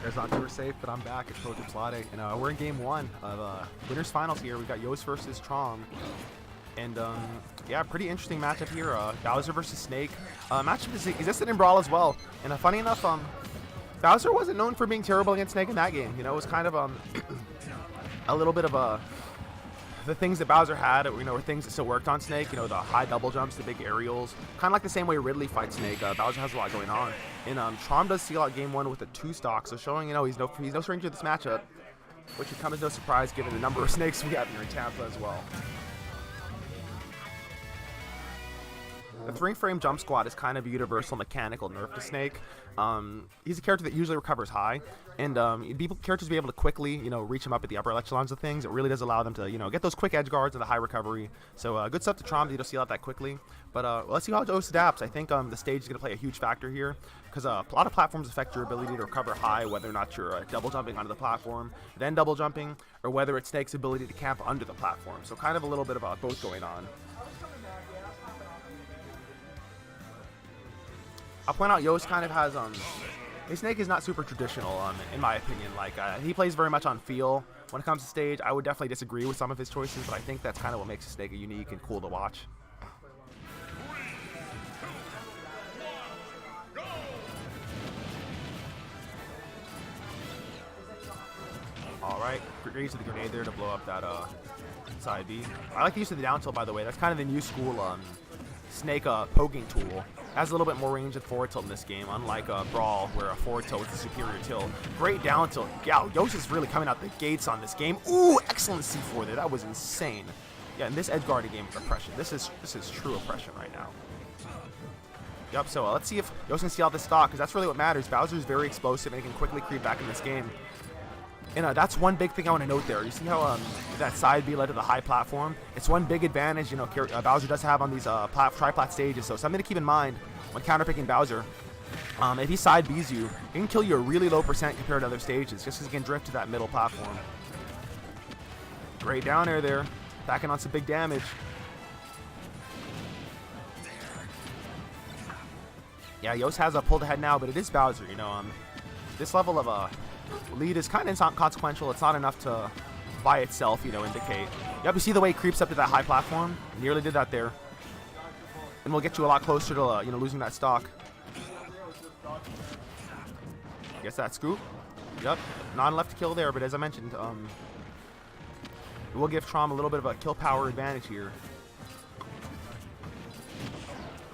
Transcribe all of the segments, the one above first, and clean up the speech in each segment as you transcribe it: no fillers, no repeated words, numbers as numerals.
Guys thought you were safe, but I'm back. It's Coach Plade, and we're in game one of winners finals here. We got Yoss versus Trom, and yeah, pretty interesting matchup here. Bowser versus Snake. Matchup existed in Brawl as well, and funny enough, Bowser wasn't known for being terrible against Snake in that game. You know, it was kind of a little bit of the things that Bowser had, you know, were things that still worked on Snake. You know, the high double jumps, the big aerials, kind of like the same way Ridley fights Snake. Bowser has a lot going on, and Trom does seal out game one with a 2 stock, so showing, you know, he's no stranger to this matchup, which would come as no surprise given the number of Snakes we have here in Tampa as well. The 3-frame jump squat is kind of a universal mechanical nerf to Snake. He's a character that usually recovers high, and characters be able to quickly, you know, reach him up at the upper echelons of things. It really does allow them to, you know, get those quick edge guards and the high recovery. So good stuff to Trom to seal out that quickly. But let's see how Yoss adapts. I think the stage is going to play a huge factor here, because a lot of platforms affect your ability to recover high, whether or not you're double jumping onto the platform, then double jumping, or whether it's Snake's ability to camp under the platform. So kind of a little bit of both going on. I'll point out Yoss kind of has his Snake is not super traditional in my opinion. Like he plays very much on feel when it comes to stage. I would definitely disagree with some of his choices, but I think that's kind of what makes his Snake unique and cool to watch. All right, great use of the grenade there to blow up that side B. I like the use of the down tilt, by the way. That's kind of the new school Snake poking tool. Has a little bit more range than forward tilt in this game, unlike Brawl, where a forward tilt is the superior tilt. Great down tilt. Yeah, Yoss is really coming out the gates on this game. Ooh, excellent C4 there. That was insane. Yeah, in this edge guarding game is oppression. This is true oppression right now. Yep, so let's see if Yoss can steal out this stock, because that's really what matters. Bowser is very explosive and he can quickly creep back in this game. And that's one big thing I want to note there. You see how that side B led to the high platform? It's one big advantage, you know, Bowser does have on these tri-plat stages. So something to keep in mind when counterpicking Bowser. If he side B's you, he can kill you a really low percent compared to other stages, just because he can drift to that middle platform. Great down air there, packing on some big damage. Yeah, Yoss has pulled ahead now, but it is Bowser. You know, this level of lead is kind of inconsequential. It's not enough to, by itself, you know, indicate. Yep, you see the way he creeps up to that high platform? Nearly did that there. And we'll get you a lot closer to, you know, losing that stock. Guess that scoop. Yep, not enough to kill there, but as I mentioned, It will give Trom a little bit of a kill power advantage here.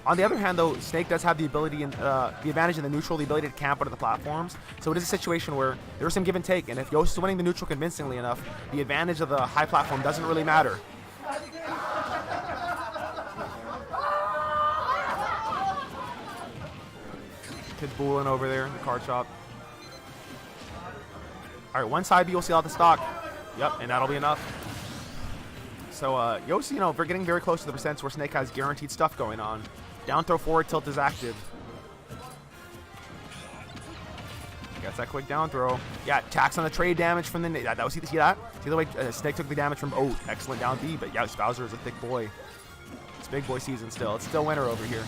On the other hand, though, Snake does have the ability and the advantage in the neutral, the ability to camp under the platforms. So it is a situation where there's some give and take, and if Yoss is winning the neutral convincingly enough, the advantage of the high platform doesn't really matter. Kid's booling over there in the card shop. All right, one side B, we'll see all the stock. Yep, and that'll be enough. So Yoss, you know, we're getting very close to the percents where Snake has guaranteed stuff going on. Down throw forward tilt is active. Gets that quick down throw. Yeah, tax on the trade damage from the... That was, see that? See the way Snake took the damage from... Oh, excellent down B. But yeah, Bowser is a thick boy. It's big boy season still. It's still winter over here.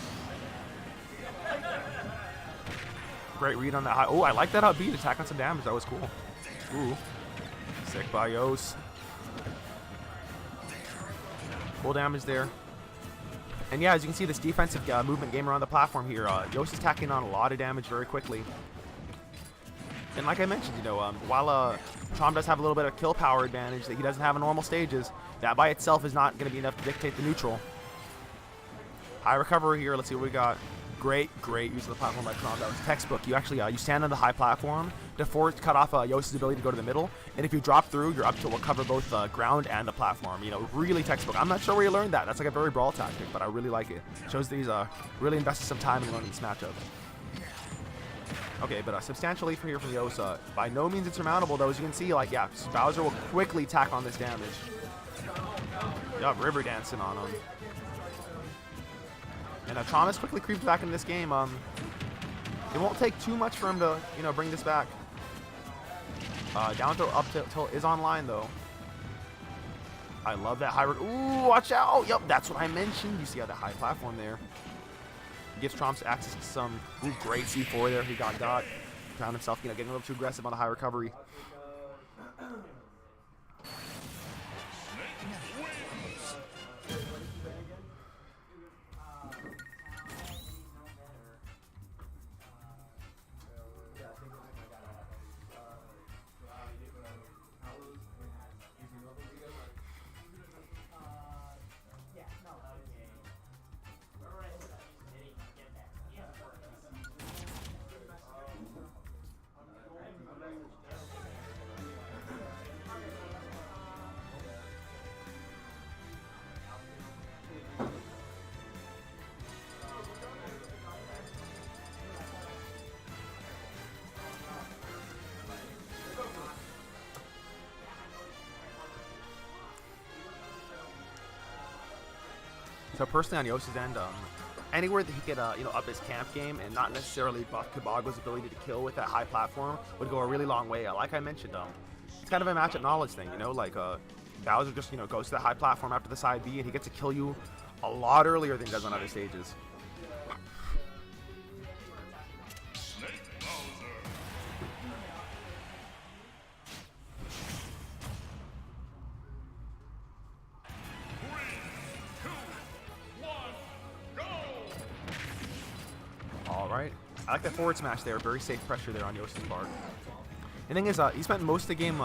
Great read on that high. Oh, I like that up B to tack on some damage. That was cool. Ooh. Sick by Yoss. Full damage there. And yeah, as you can see, this defensive movement game around the platform here, Yoss is tacking on a lot of damage very quickly. And like I mentioned, you know, while Trom does have a little bit of kill power advantage that he doesn't have in normal stages, that by itself is not going to be enough to dictate the neutral. High recovery here. Let's see what we got. Great use of the platform by Trom. That was textbook. You actually you stand on the high platform to cut off Yoss's ability to go to the middle, and if you drop through, your up tilt will cover both ground and the platform. You know, really textbook. I'm not sure where you learned that. That's like a very brawl tactic, but I really like it. Shows that he's really invested some time in learning this matchup. Okay, but substantial lead here from Yoss. By no means insurmountable, though. As you can see, like, yeah, Bowser will quickly tack on this damage. Yeah, river dancing on him. And Trom has quickly creeped back into this game. It won't take too much for him to, you know, bring this back. Down throw up tilt is online, though. I love that high. Ooh, watch out! Yep, that's what I mentioned. You see how the high platform there gives Trom access to some great C4 there. He got. Found himself, you know, getting a little too aggressive on the high recovery. So personally, on Yoss's end, anywhere that he could, you know, up his camp game and not necessarily buff Kabago's ability to kill with that high platform would go a really long way. Like I mentioned, it's kind of a matchup knowledge thing, you know, like Bowser just, you know, goes to the high platform after the side B and he gets to kill you a lot earlier than he does on other stages. Alright, I like that forward smash there, very safe pressure there on Yoss's part. The thing is, he spent most of the game,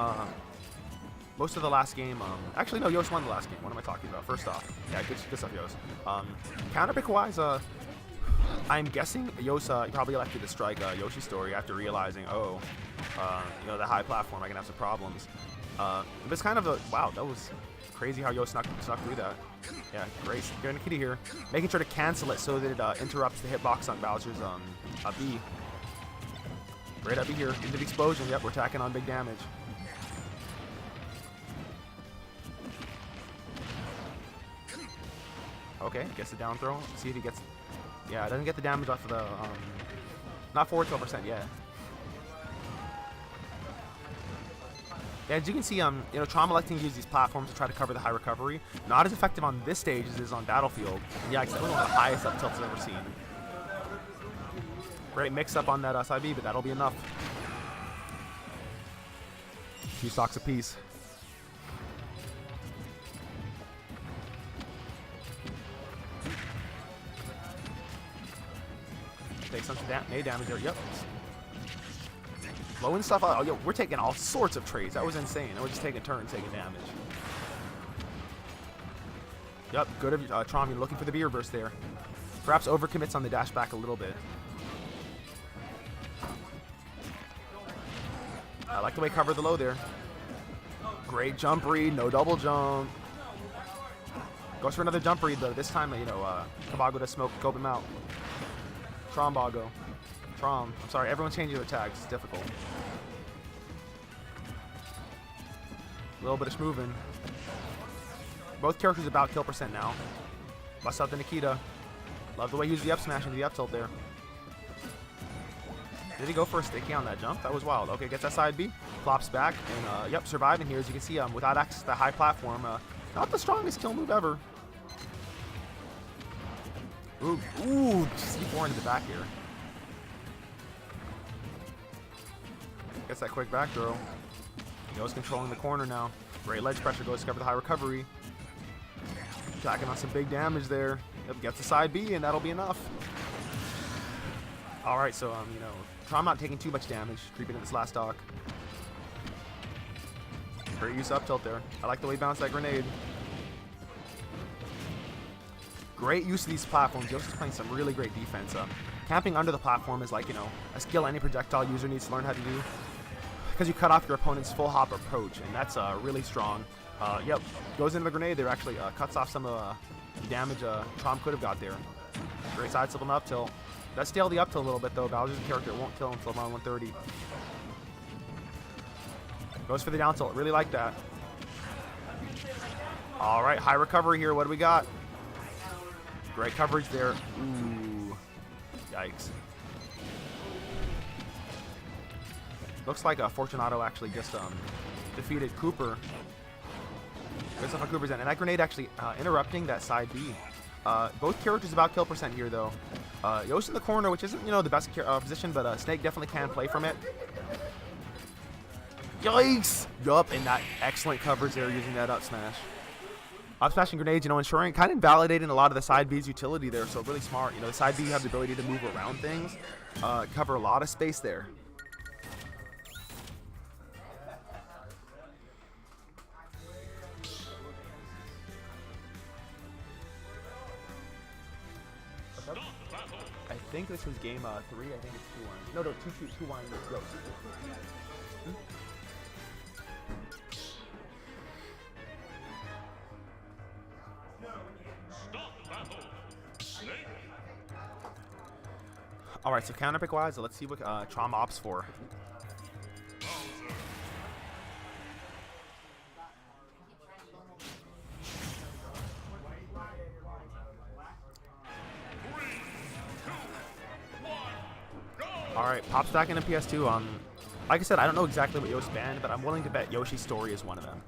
most of the last game, actually no, Yoss won the last game, what am I talking about? First off, yeah, good stuff, Yoss. Counter pick wise, I'm guessing Yoss, he probably elected to strike Yoshi's story after realizing, oh, you know, the high platform, I can have some problems. But it's kind of a, wow, that was crazy how Yoss snuck through that. Yeah, great. Getting a kitty here. Making sure to cancel it so that it interrupts the hitbox on Bowser's B. Great up B here. Into the explosion. Yep, we're attacking on big damage. Okay, gets the down throw. See if he gets... Yeah, doesn't get the damage off of the... not forward 12% yet. As you can see, you know, Trom electing to use these platforms to try to cover the high recovery. Not as effective on this stage as it is on Battlefield. Yeah, it's one of the highest up tilts I've ever seen. Great mix-up on that side B, but that'll be enough. 2 stocks apiece. Take some damage there. Yep. Blowing stuff out. Oh, yo, we're taking all sorts of trades. That was insane. I was just taking turns, taking damage. Yep, good of Trombone looking for the B reverse there. Perhaps overcommits on the dash back a little bit. I like the way he covered the low there. Great jump read, no double jump. Goes for another jump read, though. This time, you know, Kabago does smoke him out. Trombago. I'm sorry, everyone's changing their tags. It's difficult. A little bit of schmoving. Both characters about kill percent now. Bust out the Nikita. Love the way he used the up smash into the up tilt there. Did he go for a sticky on that jump? That was wild. Okay, gets that side B. Flops back. And, yep, surviving here. As you can see, without access to the high platform. Not the strongest kill move ever. Ooh, C4 into the back here. Gets that quick back throw. Yoss controlling the corner now. Great ledge pressure, goes to cover the high recovery. Jacking on some big damage there. Yep, gets the side B, and that'll be enough. Alright, so, you know, Trom not taking too much damage, creeping in this last stock. Great use up tilt there. I like the way he bounced that grenade. Great use of these platforms. Yoss is playing some really great defense. Camping under the platform is like, you know, a skill any projectile user needs to learn how to do. Because you cut off your opponent's full hop approach, and that's really strong. Yep, goes into the grenade there, actually cuts off some of the damage Trom could have got there. Great side slip on the up tilt. Does stale the up tilt a little bit though. Bowser's a character, it won't kill until around 130. Goes for the down tilt, really like that. Alright, high recovery here, what do we got? Great coverage there. Ooh, yikes. Looks like Fortunato actually just defeated Cooper. Goes off on Cooper's end. And that grenade actually interrupting that side B. Both characters about kill percent here, though. Yoss in the corner, which isn't, you know, the best position, but Snake definitely can play from it. Yikes! Yup, and that excellent coverage there using that up smash. Up smashing grenades, you know, ensuring, kind of invalidating a lot of the side B's utility there, so really smart. You know, the side B, you have the ability to move around things, cover a lot of space there. I think this was game 3. I think it's 2-1. No, 2-1. Let's go. All right, so counter pick wise, let's see what Trom opts for. All right, pops back into PS2. Like I said, I don't know exactly what Yoss banned, but I'm willing to bet Yoshi's Story is one of them.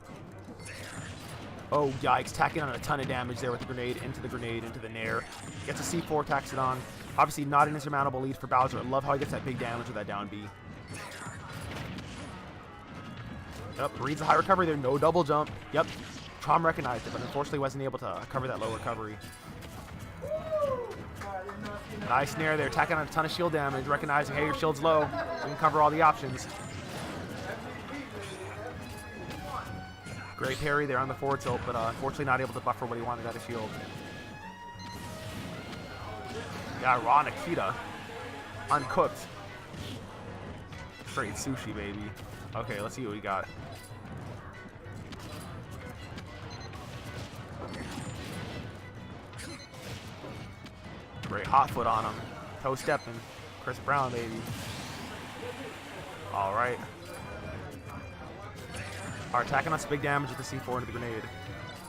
Oh, yikes, tacking on a ton of damage there with the grenade, into the nair. Gets a C4, tacks it on. Obviously not an insurmountable lead for Bowser. I love how he gets that big damage with that down B. Yep, reads the high recovery there, no double jump. Yep, Trom recognized it, but unfortunately wasn't able to cover that low recovery. Nice nair there, tacking on a ton of shield damage, recognizing, hey, your shield's low. We can cover all the options. Great parry there on the forward tilt, but unfortunately not able to buffer what he wanted out of shield. Yeah, raw Nikita. Uncooked. Straight sushi, baby. Okay, let's see what we got. Great hot foot on him. Toe stepping. Chris Brown, baby. All right. Alright, attacking on some big damage with the C4 into the grenade.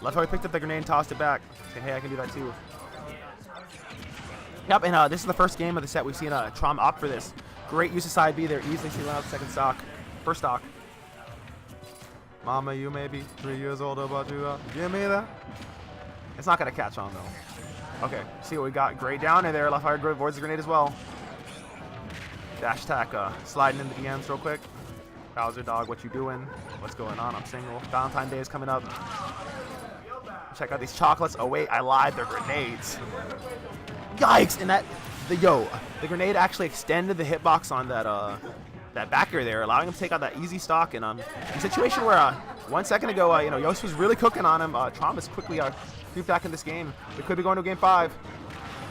Left how he picked up the grenade and tossed it back. Saying, hey, I can do that too. Yep, and this is the first game of the set we've seen Trom opt for this. Great use of side B there, easily sealing out the second stock. First stock. Mama, you may be 3 years older, but you give me that. It's not going to catch on, though. Okay, see what we got. Great down in there. Left fire avoids the grenade as well. Dash attack, sliding into the ends real quick. Bowser dog, what you doing? What's going on? I'm single. Valentine's Day is coming up. Check out these chocolates. Oh wait, I lied. They're grenades. Yikes! And the grenade actually extended the hitbox on that that backer there, allowing him to take out that easy stock. And a situation where 1 second ago, you know, Yoss was really cooking on him. Trom is quickly creeped back in this game. We could be going to game 5.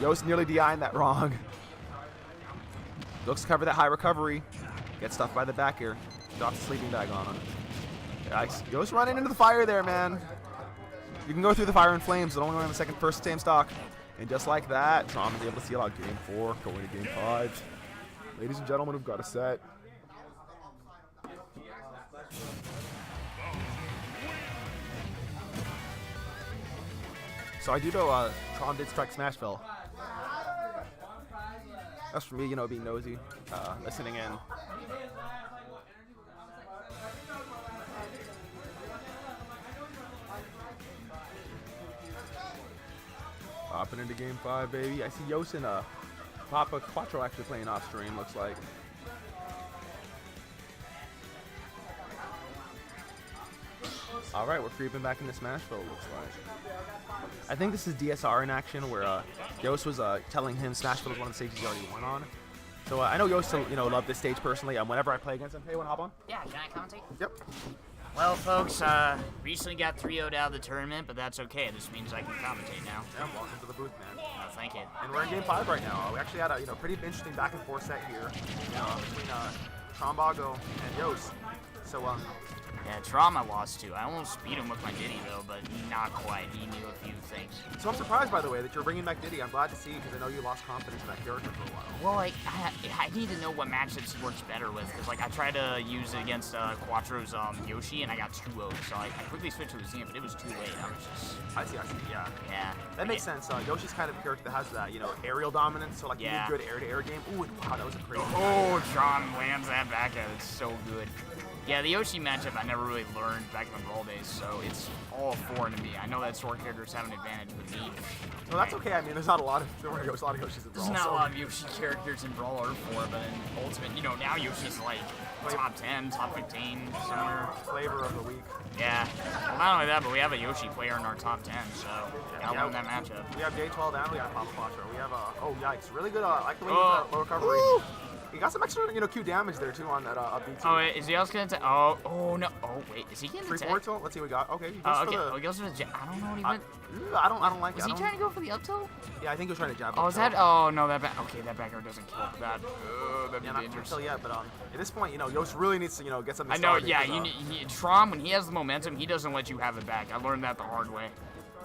Yoss nearly DI'd that wrong. Looks to cover that high recovery. Gets stuffed by the back air. Drops the sleeping bag on him. Yikes. Yoss running into the fire there, man. You can go through the fire and flames, but only on the first same stock. And just like that, Trom is able to seal out game 4, going to game 5. Ladies and gentlemen, we've got a set. So I do know Trom did strike Smashville. That's for me, you know, being nosy, listening in. Hopping into game 5, baby. I see Yoss and Papa Quattro actually playing off stream, looks like. All right, we're creeping back into Smashville, looks like. I think this is DSR in action, where Yoss was telling him Smashville is one of the stages he already won on. So I know Yoss, you know, love this stage personally. Whenever I play against him, hey, wanna hop on? Yeah, can I commentate? Yep. Well, folks, recently got 3-0'd out of the tournament, but that's okay. This means I can commentate now. Yeah, welcome to the booth, man. Oh, thank you. And we're in game 5 right now. We actually had a pretty interesting back and forth set here, between Trombago and Yoss. So Yeah, Trom I lost to. I almost beat him with my Diddy, though, but not quite. He knew a few things. So I'm surprised, by the way, that you're bringing back Diddy. I'm glad to see, because I know you lost confidence in that character for a while. Well, like, I need to know what matchups he works better with, because, like, I tried to use it against Quattro's Yoshi, and I got 2-0'd, so I quickly switched to Lucian, but it was too late. I was just... I see, yeah. Yeah. That makes sense. Yoshi's kind of a character that has that, you know, aerial dominance, so, like, you need good air-to-air game. Ooh, wow, that was a crazy Oh, Trom lands that back out. It's so good. Yeah, the Yoshi matchup I never really learned back in the Brawl days, so it's all foreign to me. I know that sword characters have an advantage with me. Well, that's okay. I mean, there's not a lot of Yoshis in Brawl. There's not a lot of Yoshi characters in Brawl or 4, but in Ultimate, you know, now Yoshi's like top 10, top 15, somewhere. Flavor of the week. Yeah. Well, not only that, but we have a Yoshi player in our top 10, so gotta win that matchup. We have J12 and we have Papa Quattro. We have oh yikes, really good. I like the way you use that low recovery. Woo! He got some extra, you know, Q damage there too on that B2. Oh, wait, is he else gonna attack? Oh no. Oh wait, is he gonna attack? 3-4 tilt. Let's see what we got. Okay. He goes he goes for the jab. I don't know what he went. I don't like it. Was he trying to go for the up tilt? Yeah, I think he was trying to jab. Oh, is that? Oh no, that back. Okay, that back air doesn't kill. That'd be dangerous. Not yet, but at this point, you know, Yoss really needs to, you know, get something. I know. Yeah, Trom, when he has the momentum, he doesn't let you have it back. I learned that the hard way.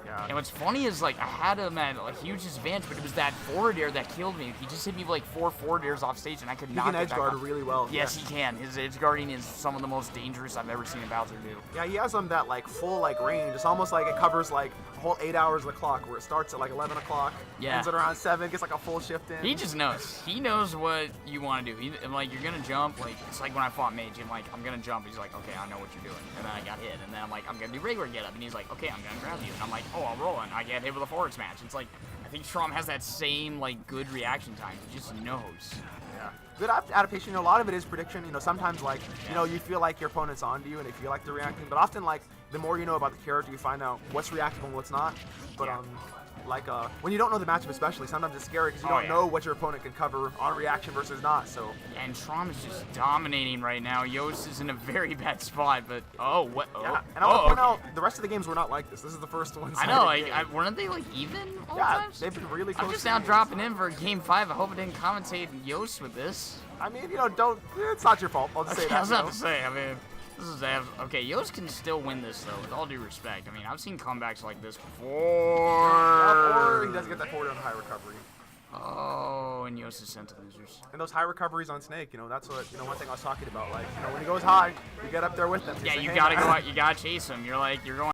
Yeah. And what's funny is, like, I had him at a huge disadvantage, but it was that forward air that killed me. He just hit me with, like, 4 forward airs off stage, and I could not get back. He can edge guard really well. Yes, he can. His edge guarding is some of the most dangerous I've ever seen a Bowser do. Yeah, he has that, like, full, like, range. It's almost like it covers, like, a whole 8 hours of the clock, where it starts at, like, 11 o'clock, ends at around 7, gets, like, a full shift in. He just knows. He knows what you want to do. Like, you're going to jump. Like, it's like when I fought Mage. I'm like, I'm going to jump. He's like, okay, I know what you're doing. And then I got hit. And then I'm like, I'm going to do regular get up. And he's like, okay, I'm going to grab you. And I'm like, oh, I'll roll. And I get hit with a forward smash. It's like, I think Trom has that same, like, good reaction time. He just knows. Yeah. Good adaptation. You know, a lot of it is prediction. You know, sometimes, like, you know, you feel like your opponent's onto you and they feel like they're reacting. But often, like, the more you know about the character, you find out what's reactive and what's not. But, like, when you don't know the matchup especially, sometimes it's scary because you don't know what your opponent can cover on reaction versus not, so. Yeah, and Trom is just dominating right now. Yoss is in a very bad spot, but, what? Yeah, and I want to point out, the rest of the games were not like this. This is the first one. I know, like, weren't they, like, even all times? They've been really close. I'm just now dropping in for game 5. I hope I didn't commentate Yoss with this. I mean, you know, it's not your fault. I'll just say that. I was about to say, I mean, this is okay. Yoss can still win this though, with all due respect. I mean, I've seen comebacks like this before. Or he doesn't get that forward on high recovery. Oh, and Yoss is sent to losers. And those high recoveries on Snake, you know, that's what, you know, one thing I was talking about. Like, you know, when he goes high, you get up there with them. Yeah, you gotta go out. You gotta chase him. You're like, you're going.